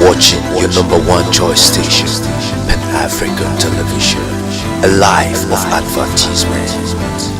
watching your number one choice station, Pan African Television, a life of advertisement.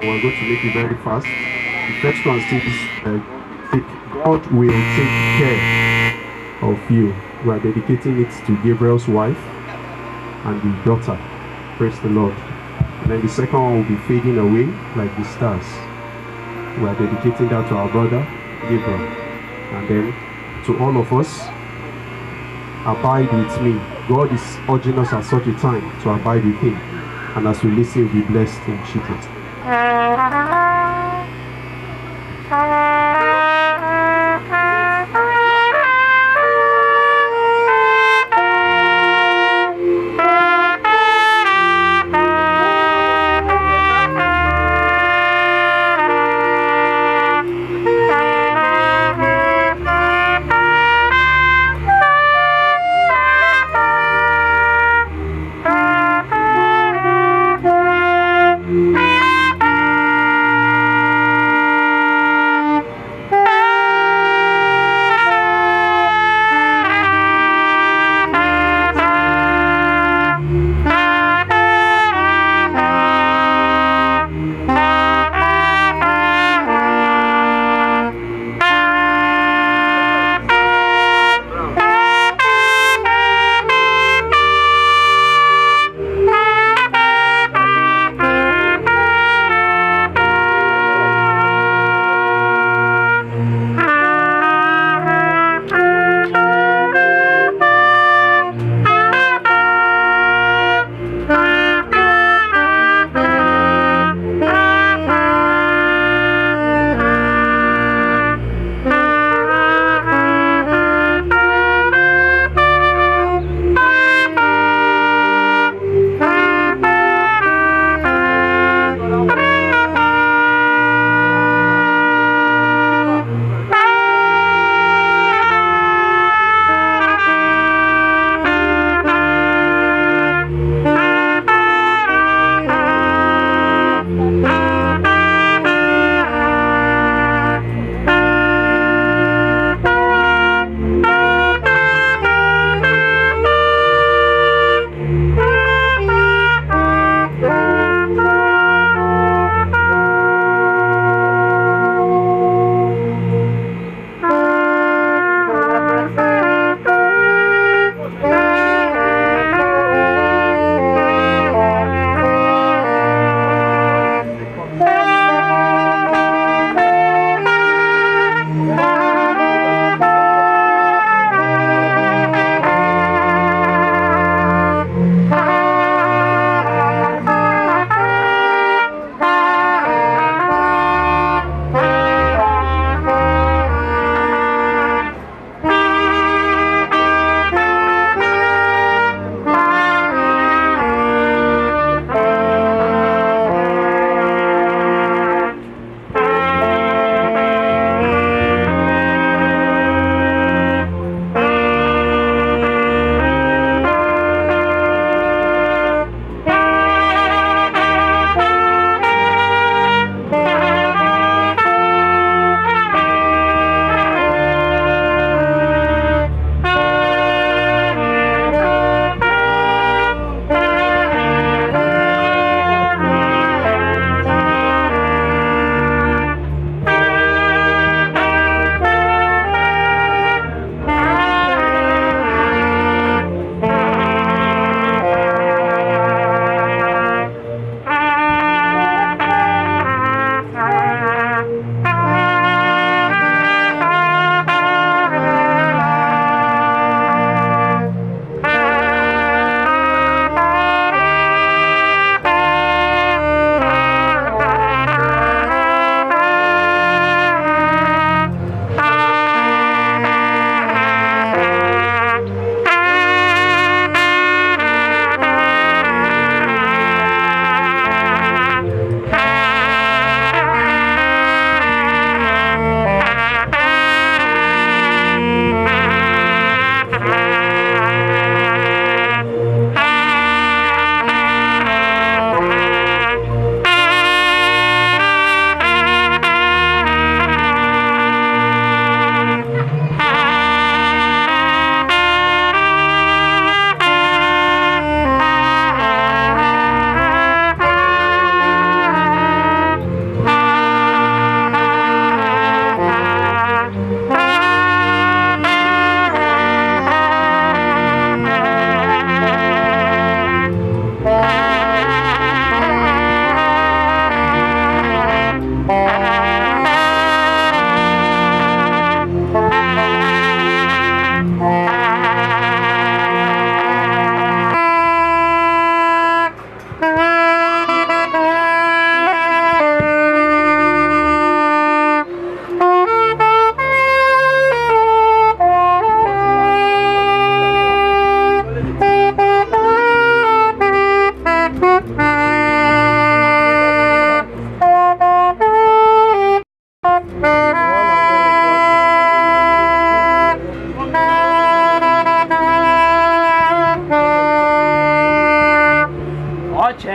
We're going to make it very fast. The first one says, God will take care of you. We are dedicating it to Gabriel's wife and the daughter. Praise the Lord. And then the second one will be fading away like the stars. We are dedicating that to our brother Gabriel. And then to all of us, abide with me. God is urging us at such a time to abide with him. And as we listen, we'll be blessed in Jesus.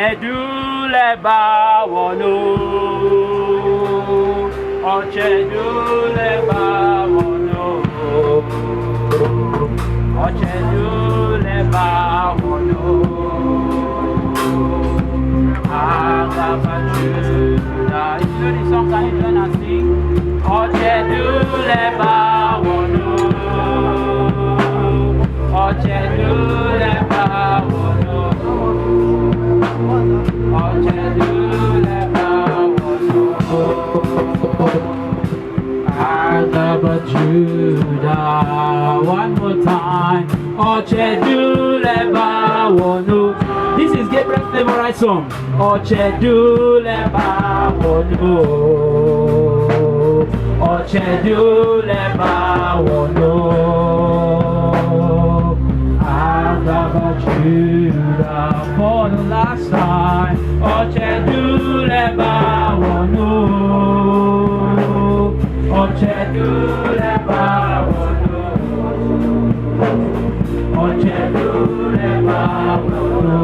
Ochedule bawono, ochedule bawono, ochedule bawono. Agabajuda. If you know the song, can you join and sing? Ochedule bawono, ochedule bawono. Judah, one more time. Ochedule bawono. This is Gabriel's favorite song. Ochedule bawono. Ochedule bawono. Judah, for the last time. Ochedule bawono. Ochedule bawono. Ochedule bawono.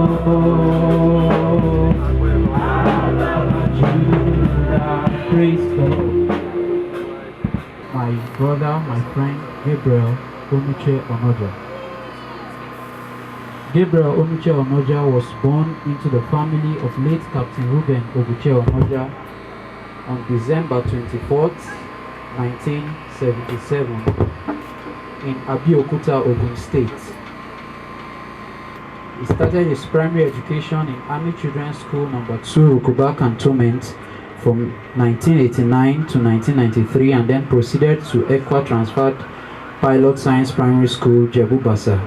Judah, praise God. My brother, my friend, Gabriel Onoja. Gabriel Onoja was born into the family of late Captain Reuben Onoja on December 24th, 1977 in Abeokuta, Ogun State. He started his primary education in Army Children's School No. 2 Rukuba Cantonment from 1989 to 1993 and then proceeded to Ekwa Transferred Pilot Science Primary School, Jebu Basa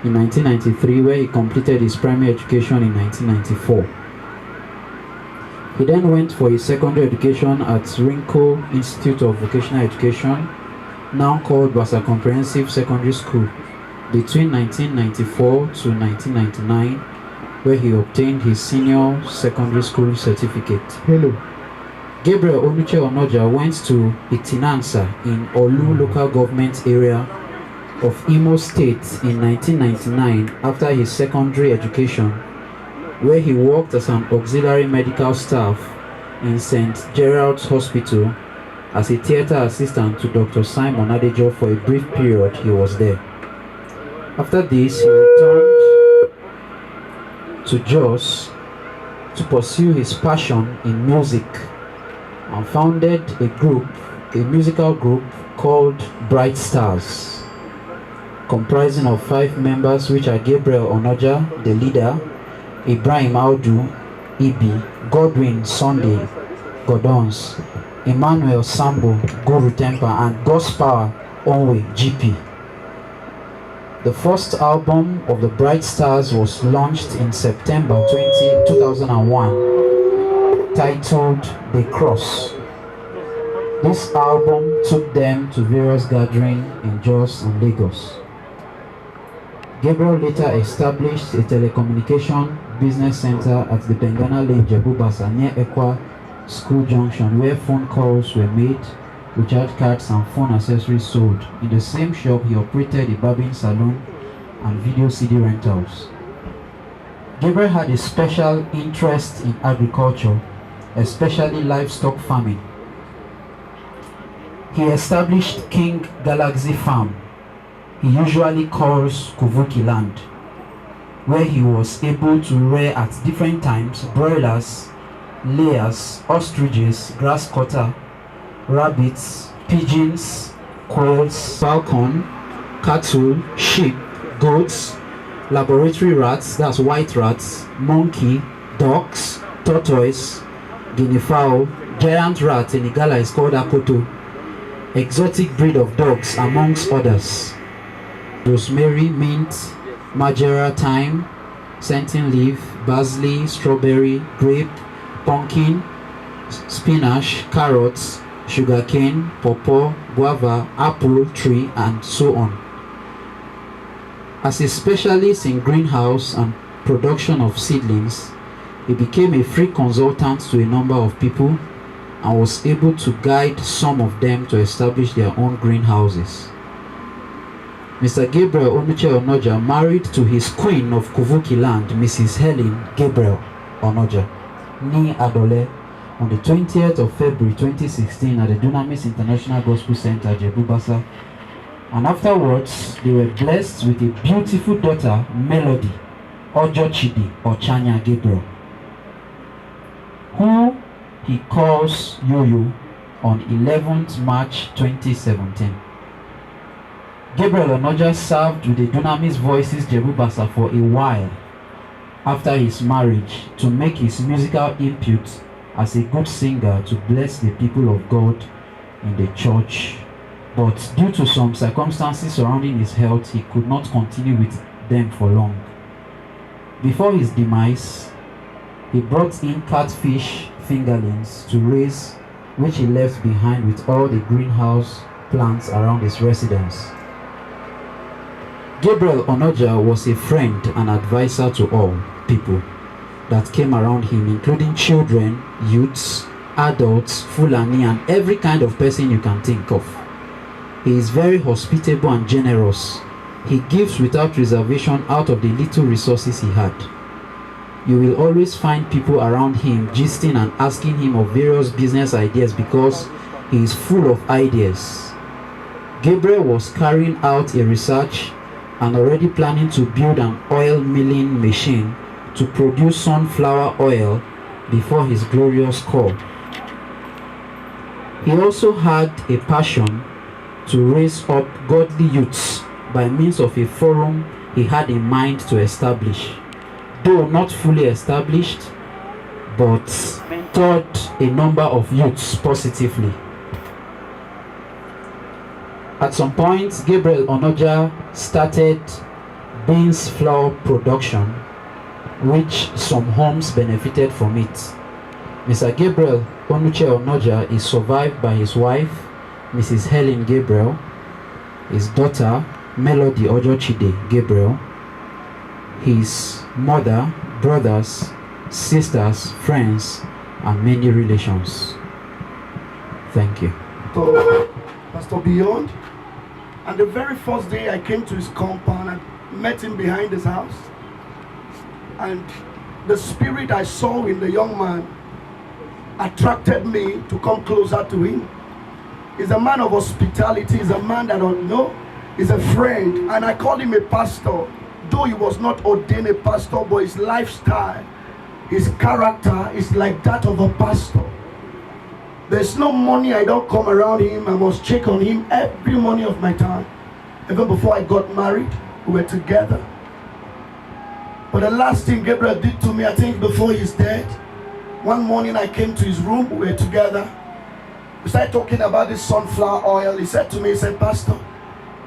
in 1993, where he completed his primary education in 1994. He then went for his secondary education at Rinko Institute of Vocational Education, now called Basa Comprehensive Secondary School, between 1994 to 1999, where he obtained his senior secondary school certificate. Hello. Gabriel Onoja went to Itinansa in Olu local government area of Imo State in 1999 after his secondary education, where he worked as an auxiliary medical staff in St. Gerald's Hospital as a theatre assistant to Dr. Simon Adejo for a brief period he was there. After this, he returned to Jos to pursue his passion in music and founded a musical group called Bright Stars, comprising of 5 members, which are Gabriel Onoja, the leader, Ibrahim Audu, Ibi, Godwin Sunday, Godons, Emmanuel Sambo, Guru Temper, and Gospel Onwe, GP. The first album of the Bright Stars was launched in September 2001, titled The Cross. This album took them to various gatherings in Jos and Lagos. Gabriel later established a telecommunication business center at the Bengana Lane, Jebu Basa, near Ekwa School Junction, where phone calls were made, recharge cards and phone accessories sold. In the same shop, he operated a barbing salon and video CD rentals. Gabriel had a special interest in agriculture, especially livestock farming. He established King Galaxy Farm, he usually calls Kuvuki land, where he was able to rear at different times broilers, layers, ostriches, grass cutter, rabbits, pigeons, quails, falcon, cattle, sheep, goats, laboratory rats, that's white rats, monkey, ducks, tortoise, guinea fowl, giant rat in Igala is called Akoto, exotic breed of dogs, amongst others. Rosemary, mint, marjora, thyme, scenting leaf, basil, strawberry, grape, pumpkin, spinach, carrots, sugarcane, pawpaw, guava, apple tree, and so on. As a specialist in greenhouse and production of seedlings, he became a free consultant to a number of people and was able to guide some of them to establish their own greenhouses. Mr. Gabriel Onoja married to his queen of Kuvuki land, Mrs. Helen Gabriel, Onoja, ní Adole, on the 20th of February 2016 at the Dunamis International Gospel Center, Jebubasa. And afterwards, they were blessed with a beautiful daughter, Melody, Ojochidi Ochanya Gabriel, who he calls Yoyo on 11th March 2017. Gabriel Onoja served with the Dunamis Voices Jebubasa for a while after his marriage to make his musical input as a good singer to bless the people of God in the church. But due to some circumstances surrounding his health, he could not continue with them for long. Before his demise, he brought in catfish fingerlings to raise, which he left behind with all the greenhouse plants around his residence. Gabriel Onoja was a friend and advisor to all people that came around him, including children, youths, adults, Fulani, and every kind of person you can think of. He is very hospitable and generous. He gives without reservation out of the little resources he had. You will always find people around him gisting and asking him of various business ideas because he is full of ideas. Gabriel was carrying out a research and already planning to build an oil milling machine to produce sunflower oil before his glorious call. He also had a passion to raise up godly youths by means of a forum he had in mind to establish. Though not fully established, but mentored a number of youths positively. At some point, Gabriel Onoja started beans flour production, which some homes benefited from it. Mr. Gabriel Onoja is survived by his wife, Mrs. Helen Gabriel, his daughter, Melody Ojochide Gabriel, his mother, brothers, sisters, friends, and many relations. Thank you. So, Pastor Beyond, and the very first day I came to his compound and met him behind his house, and the spirit I saw in the young man attracted me to come closer to him. He's a man of hospitality. He's a man that I don't know. He's a friend, and I called him a pastor. Though he was not ordained a pastor, but his lifestyle, his character is like that of a pastor. There's no money I don't come around him. I must check on him every morning of my time. Even before I got married, we were together. But the last thing Gabriel did to me, I think before he's dead, one morning I came to his room, we were together. We started talking about this sunflower oil. He said to me, he said, Pastor,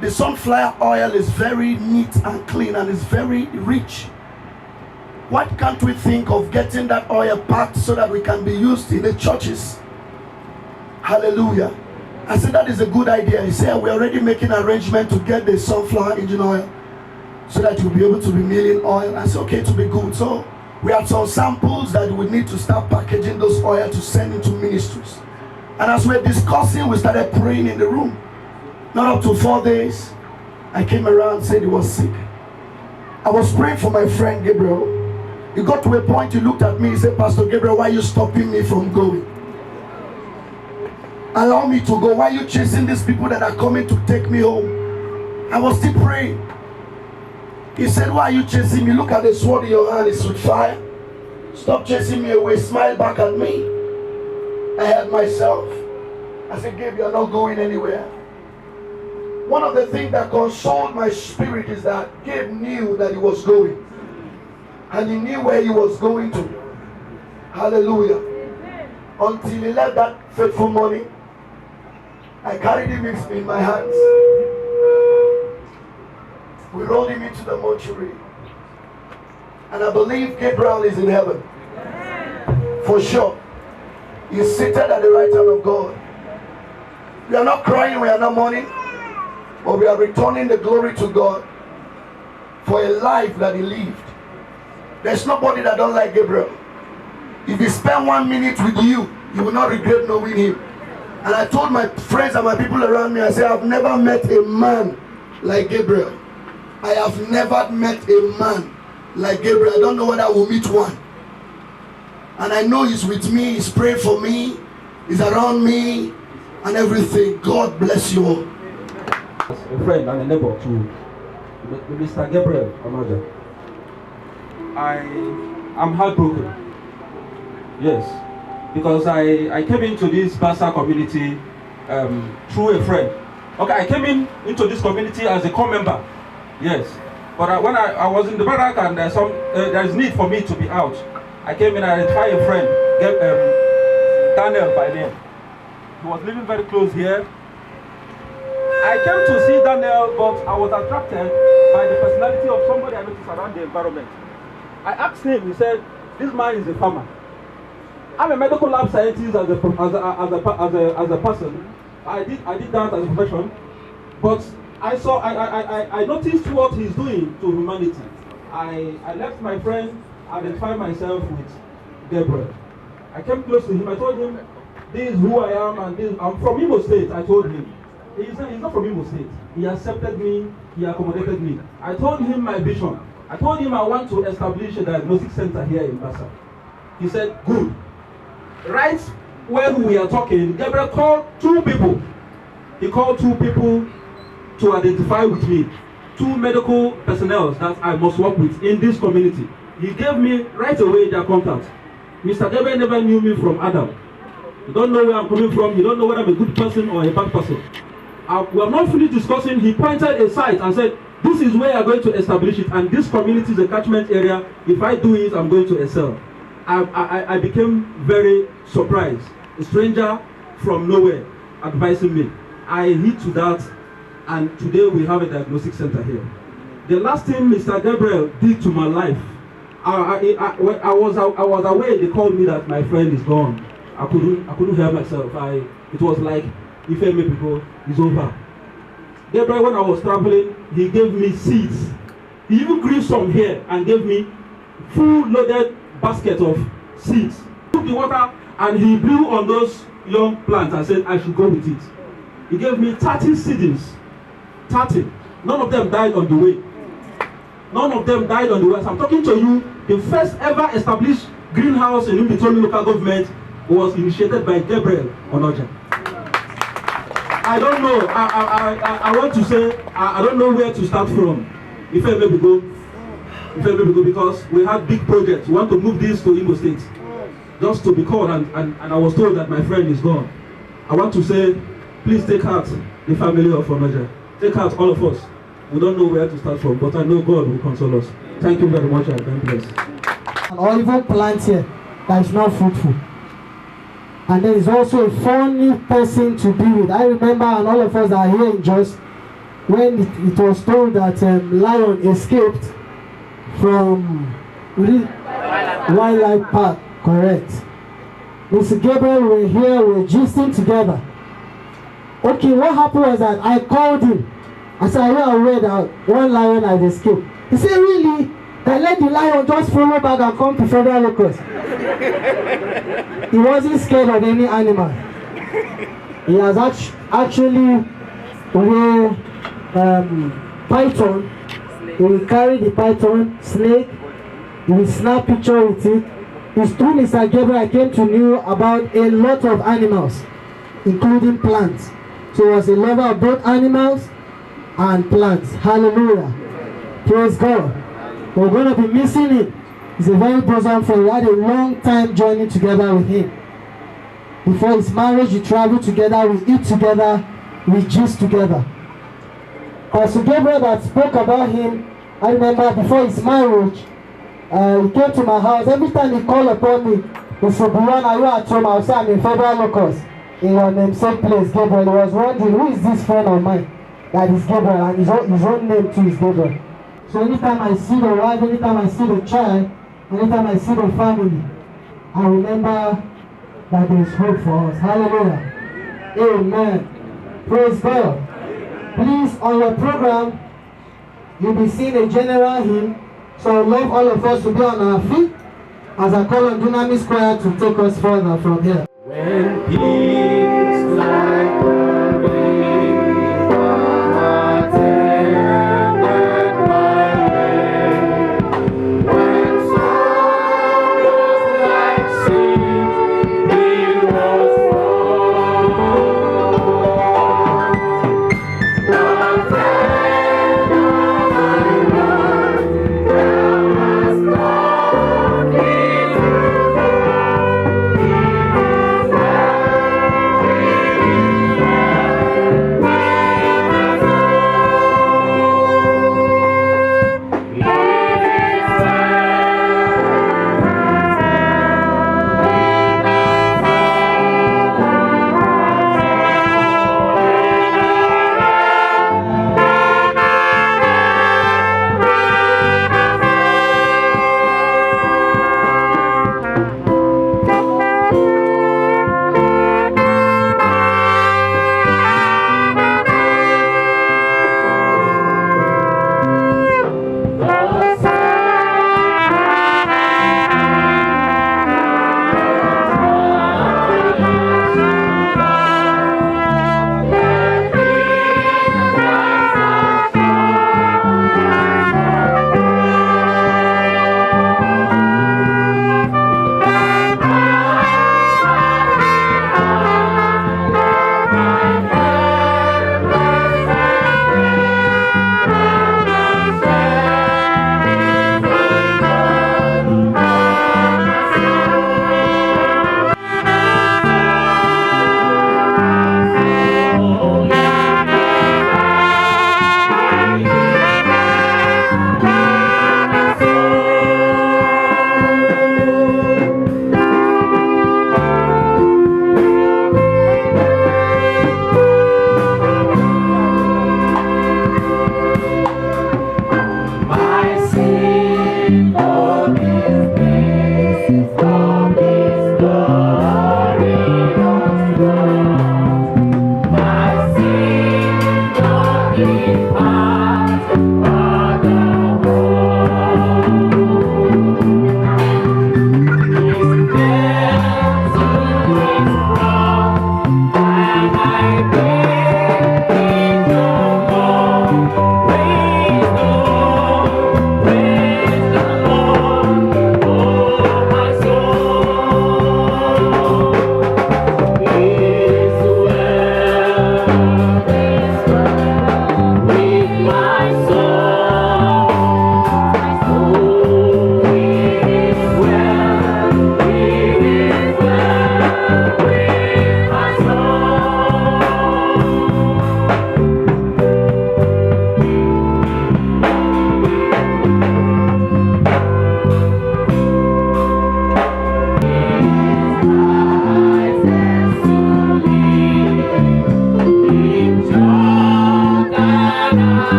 the sunflower oil is very neat and clean and is very rich. Why can't we think of getting that oil packed so that we can be used in the churches? Hallelujah. I said, that is a good idea. He said, we're already making arrangement to get the sunflower engine oil so that you'll be able to be milling oil. I said, okay, to be good. So we had some samples that we need to start packaging those oil to send into ministries. And as we're discussing, we started praying in the room. Not up to 4 days, I came around and said he was sick. I was praying for my friend Gabriel. He got to a point, he looked at me, he said, Pastor Gabriel, why are you stopping me from going? Allow me to go. Why are you chasing these people that are coming to take me home? I was still praying. He said, why are you chasing me? Look at the sword in your hand, it's with fire. Stop chasing me away. Smile back at me. I had myself. I said, Gabe, you're not going anywhere. One of the things that consoled my spirit is that Gabe knew that he was going. And he knew where he was going to. Hallelujah. Until he left that fateful morning, I carried him in my hands. We rolled him into the mortuary. And I believe Gabriel is in heaven. For sure. He's seated at the right hand of God. We are not crying, we are not mourning, but we are returning the glory to God for a life that he lived. There's nobody that don't like Gabriel. If he spend 1 minute with you, you will not regret knowing him. And I told my friends and my people around me, I said, I've never met a man like Gabriel. I have never met a man like Gabriel. I don't know whether I will meet one. And I know he's with me, he's praying for me, he's around me, and everything. God bless you all. A friend and a neighbor to Mr. Gabriel Onoja. I am heartbroken. Yes, because I came into this Basa community through a friend. Okay, I came into this community as a core member. Yes, but when I was in the barrack and there's need for me to be out, I came in and identified a friend, Daniel by name. He was living very close here. I came to see Daniel, but I was attracted by the personality of somebody I noticed around the environment. I asked him, he said, this man is a farmer. I'm a medical lab scientist as a person. I did that as a profession, but I noticed what he's doing to humanity. I left my friend, identified myself with Gabriel. I came close to him, I told him, this is who I am, and I'm from Imo State, I told him. He's not from Imo State. He accepted me, he accommodated me. I told him my vision. I told him I want to establish a diagnostic center here in Basa. He said, good. Right when we are talking, Gabriel called 2 people. He called 2 people to identify with me. 2 medical personnel that I must work with in this community. He gave me right away their contact. Mr. Gabriel never knew me from Adam. You don't know where I'm coming from. You don't know whether I'm a good person or a bad person. We have not finished discussing. He pointed a site and said, this is where I'm going to establish it, and this community is a catchment area. If I do it, I'm going to excel. I became very surprised. A stranger from nowhere advising me. I hit to that, and today we have a diagnostic center here. The last thing Mr. Gabriel did to my life, I was aware. They called me that my friend is gone. I couldn't hear myself. It was like, if I make people, it's over. Gabriel, when I was traveling, he gave me seeds. He even grew some here and gave me full loaded basket of seeds. He took the water and he blew on those young plants and said I should go with it. He gave me 30 seedlings. 30. None of them died on the way. None of them died on the way. So I'm talking to you, the first ever established greenhouse in Umbitoni local government was initiated by Gabriel Onoja. I don't know. I want to say I don't know where to start from. If I may go, because we had big projects. We want to move this to Imo State, just to be called, and I was told that my friend is gone. I want to say, please take heart, the family of Onoja. Take heart, all of us. We don't know where to start from, but I know God will console us. Thank you very much, and God bless. An olive plant here that is not fruitful. And there is also a funny person to be with. I remember, and all of us are here in Jos, when it was told that lion escaped from Wildlife Park, correct. Mr. Gabriel were here, we were gisting together. Okay, what happened was that I called him. I said, are you aware that one lion had escaped? He said, really? They let the lion just follow back and come to federal locus. He wasn't scared of any animal. He has actually wear python. He will carry the python, snake. He will snap picture with it. It's through Mr. Gabriel I came to know about a lot of animals, including plants. So he was a lover of both animals and plants. Hallelujah. Praise God. We're going to be missing him. He's a very bosom friend. We had a long time journey together with him. Before his marriage, we traveled together, we eat together, we gist together. Pastor Gabriel that spoke about him, I remember before his marriage, he came to my house. Every time he called upon me, he said, Buran, are you at home? I would say, I'm in federal locus. In your namesake place, Gabriel. He was wondering, who is this friend of mine? That is Gabriel, and his own name too is Gabriel. So anytime I see the wife, anytime I see the child, anytime I see the family, I remember that there is hope for us. Hallelujah. Amen. Praise God. Please, on your program, you'll be seeing a general hymn. So I'd love all of us to be on our feet as I call on Dunamis Choir to take us further from here. When peace like the rain attended my way, when sorrows like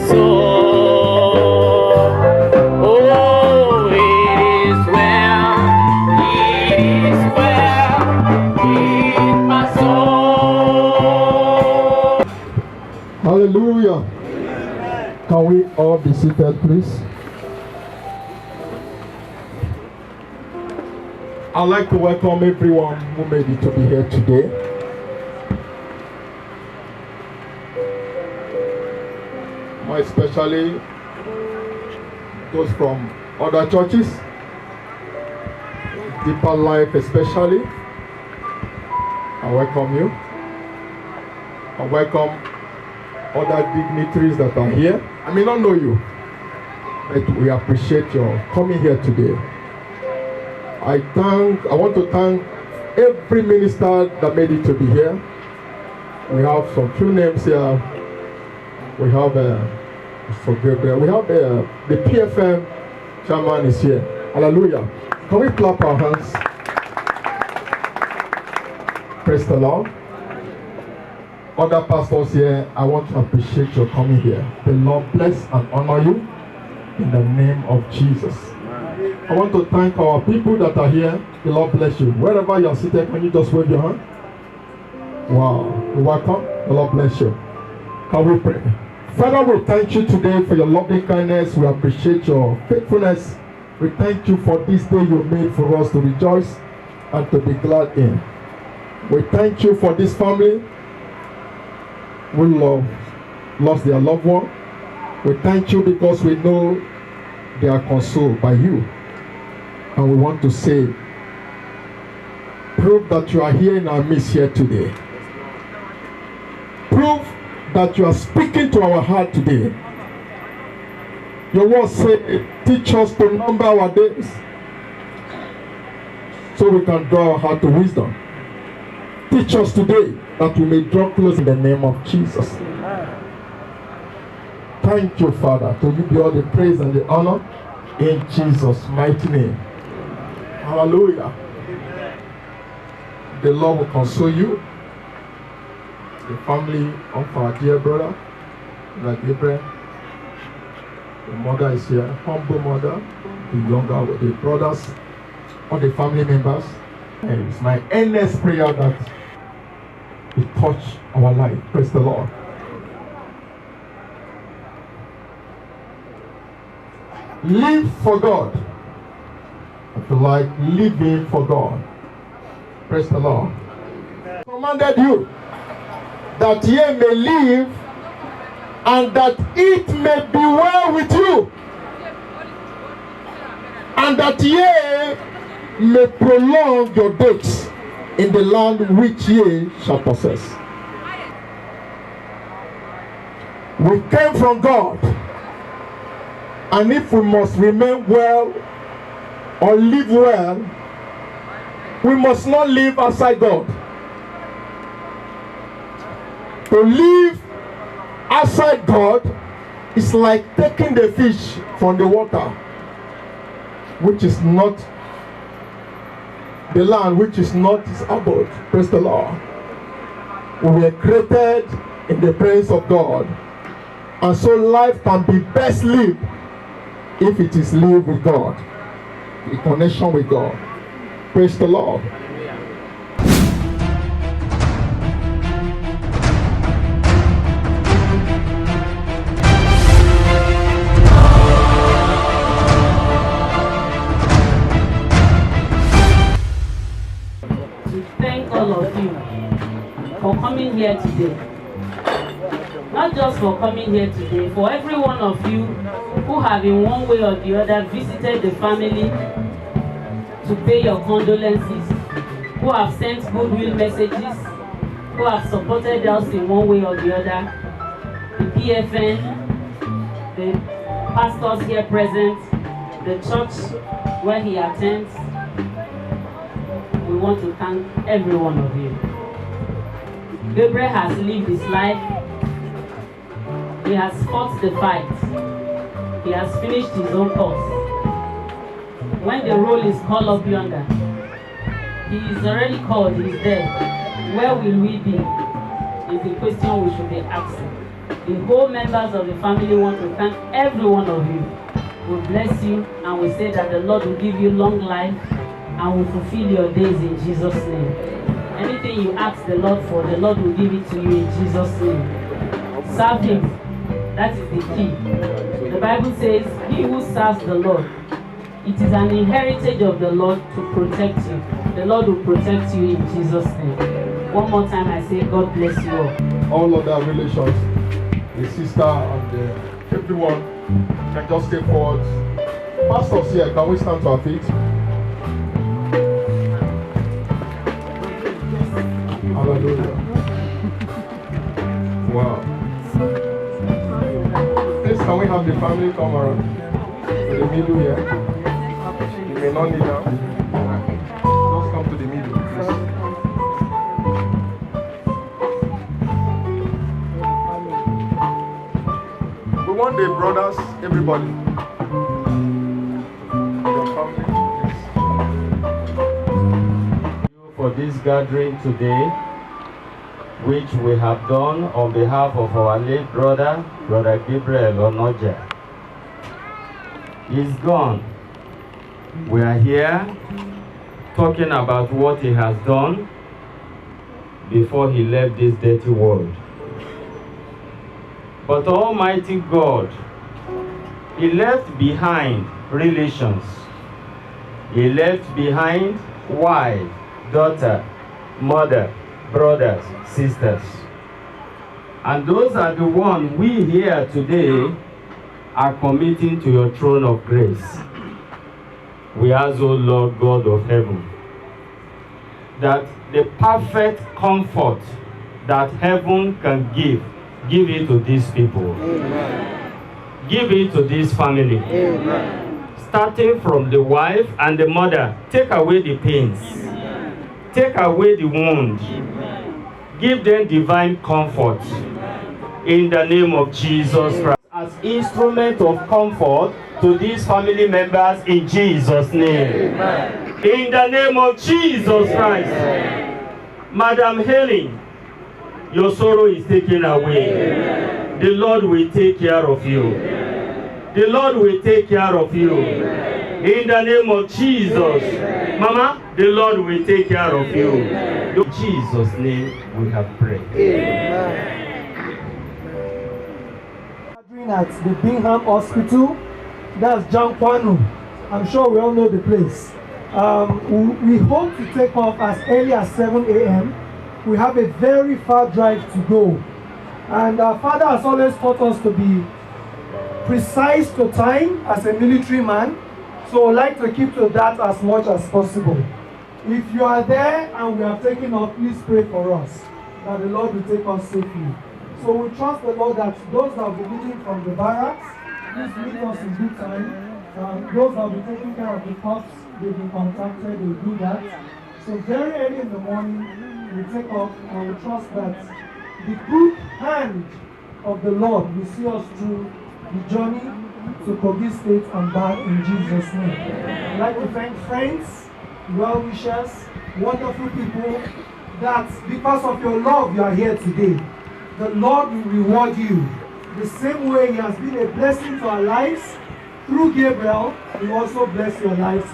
soul. Oh, it is well with my soul. Hallelujah. Can we all be seated, please? I'd like to welcome everyone who made it to be here today. More especially those from other churches, Deeper Life especially. I welcome you. I welcome other dignitaries that are here. I may not know you, but we appreciate your coming here today. I want to thank every minister that made it to be here. We have some few names here. We have for Gabriel. We have the PFM chairman is here. Hallelujah. Can we clap our hands? Praise the Lord. Other pastors here, I want to appreciate your coming here. The Lord bless and honor you in the name of Jesus. I want to thank our people that are here. The Lord bless you. Wherever you are seated, can you just wave your hand? Wow. You're welcome. The Lord bless you. Can we pray? Father, we thank you today for your loving kindness. We appreciate your faithfulness. We thank you for this day you made for us to rejoice and to be glad in. We thank you for this family who lost their loved one. We thank you because we know they are consoled by you. And we want to say, prove that you are here in our midst here today. Prove that you are speaking to our heart today. Your word says, teach us to number our days so we can draw our heart to wisdom. Teach us today that we may draw close in the name of Jesus. Thank you, Father. To you be all the praise and the honor in Jesus' mighty name. Hallelujah. The Lord will console you. The family of our dear brother, like Gabriel. The mother is here, humble mother, the younger, the brothers, all the family members. And it's my earnest prayer that it touch our life. Praise the Lord. Live for God. I feel like living for God. Praise the Lord. Commanded you that ye may live and that it may be well with you, and that ye may prolong your days in the land which ye shall possess. We came from God, and if we must remain well or live well, we must not live outside God. To live outside God is like taking the fish from the water, which is not the land, which is not his abode. Praise the Lord. We were created in the presence of God, and so life can be best lived if it is lived with God, in connection with God. Praise the Lord. Thank all of you for coming here today. Not just for coming here today, for every one of you who have in one way or the other visited the family to pay your condolences, who have sent goodwill messages, who have supported us in one way or the other, the PFN, the pastors here present, the church where he attends. We want to thank every one of you. Gabriel has lived his life. He has fought the fight. He has finished his own course. When the roll is called up yonder, he is already called, he is there. Where will we be? Is the question we should be asking. The whole members of the family want to thank every one of you. We bless you and we say that the Lord will give you long life and will fulfill your days in Jesus' name. Anything you ask the Lord for, the Lord will give it to you in Jesus' name. Serve Him. That is the key. The Bible says, he who serves the Lord, it is an inheritance of the Lord to protect you. The Lord will protect you in Jesus' name. One more time I say, God bless you all. All other relations, the sister and everyone can just step forward. Pastors here, can we stand to our feet? Hallelujah. Wow. Please, can we have the family come around to the middle here? You may not need that. Just come to the middle, please. We want the brothers, everybody. Your family, please. For this gathering today, which we have done on behalf of our late brother, Brother Gabriel Onoja. He's gone. We are here talking about what he has done before he left this dirty world. But Almighty God, He left behind relations. He left behind wife, daughter, mother, brothers, sisters. And those are the ones we here today are committing to your throne of grace. We ask, O Lord God of heaven, that the perfect comfort that heaven can give it to these people. Amen. Give it to this family. Amen. Starting from the wife and the mother, take away the pains. Amen. Take away the wound. Amen. Give them divine comfort. Amen. In the name of Jesus Christ. As instrument of comfort to these family members in Jesus' name. Amen. In the name of Jesus Christ. Amen. Madam Helen, your sorrow is taken away. Amen. The Lord will take care of you. Amen. The Lord will take care of you. Amen. In the name of Jesus. Amen. Mama, the Lord will take care of you. Amen. In Jesus' name we have prayed. Amen. At the Bingham Hospital, that's Jankwanu. I'm sure we all know the place. We hope to take off as early as 7 a.m. We have a very far drive to go. And our father has always taught us to be precise to time as a military man. So I'd like to keep to that as much as possible. If you are there and we are taking off, please pray for us that the Lord will take us safely. So we trust the Lord that those that will be leaving from the barracks, please meet us in good time. Those that will be taking care of the cops, they've been contacted, they will do that. So very early in the morning, we take off and we trust that the good hand of the Lord will see us through the journey to Kogi State and back in Jesus' name. I'd like to thank friends, well-wishers, wonderful people, that because of your love you are here today. The Lord will reward you the same way He has been a blessing to our lives. Through Gabriel, He will also bless your lives.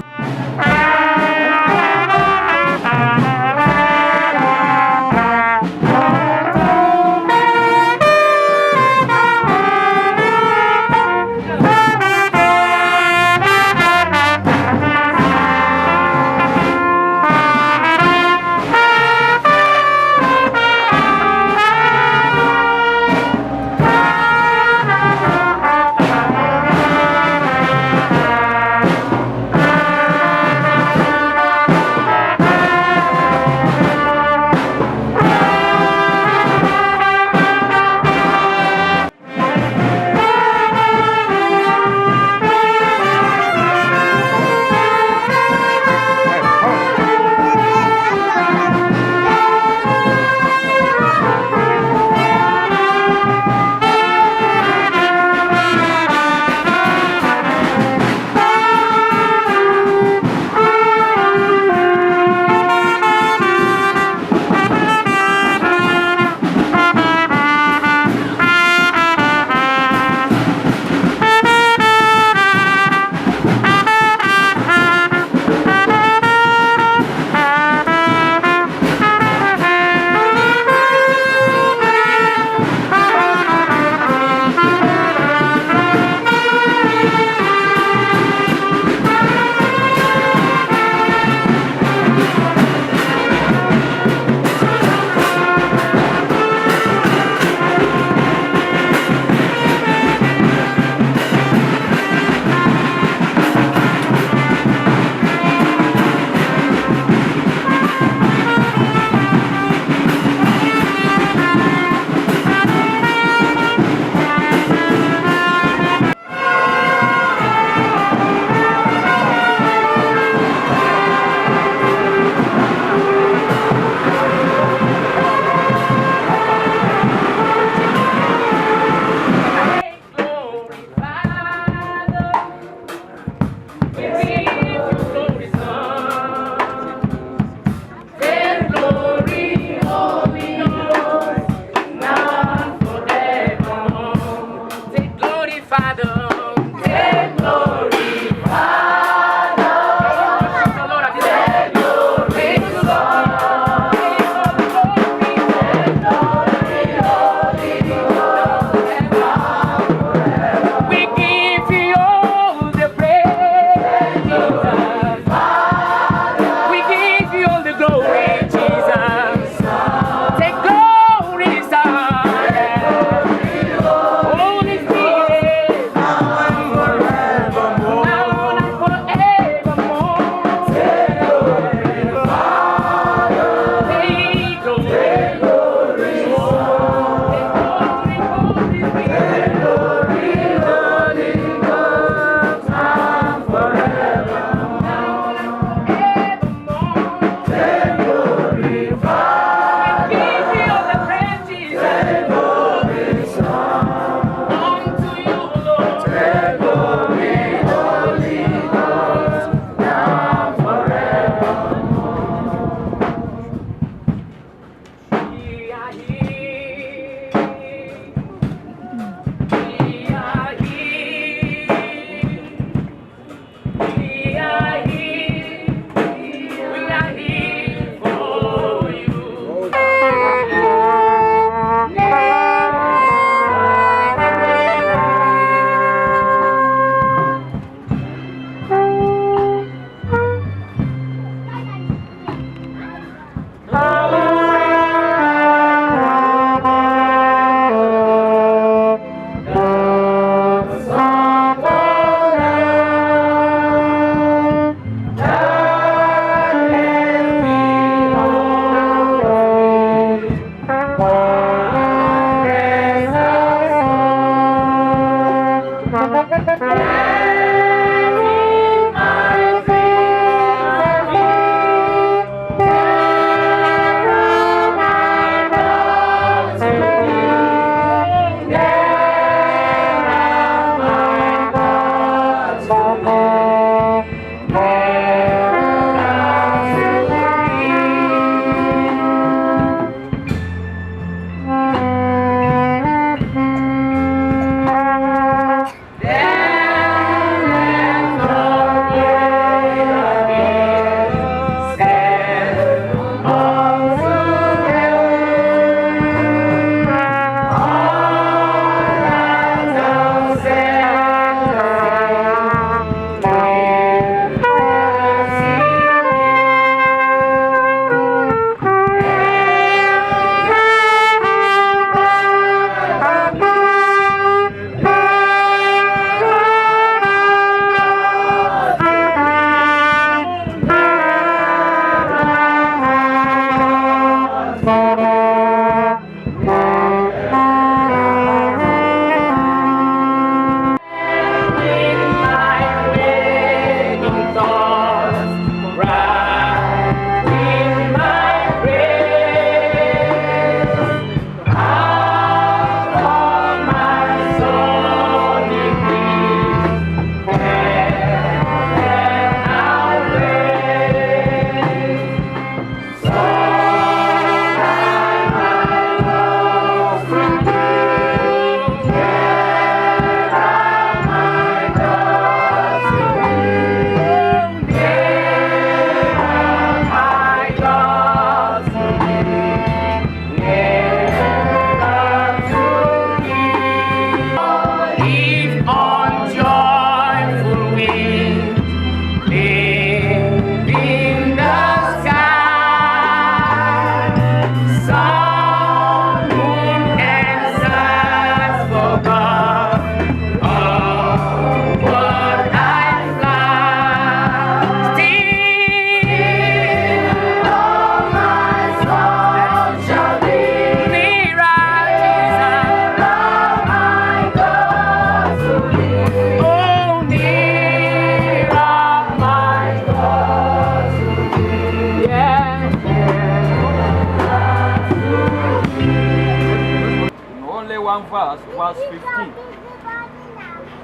verse 15.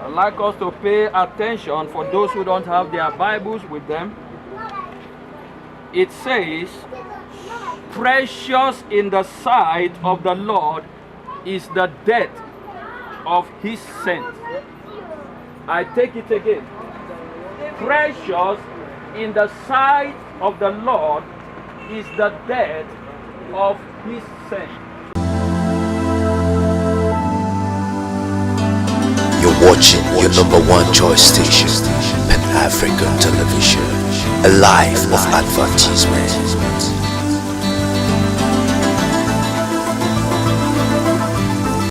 I'd like us to pay attention for those who don't have their Bibles with them. It says, precious in the sight of the Lord is the death of his saints. I take it again. Precious in the sight of the Lord is the death of his saints. You're watching your number one choice station, Pan African Television, a life of advertisement.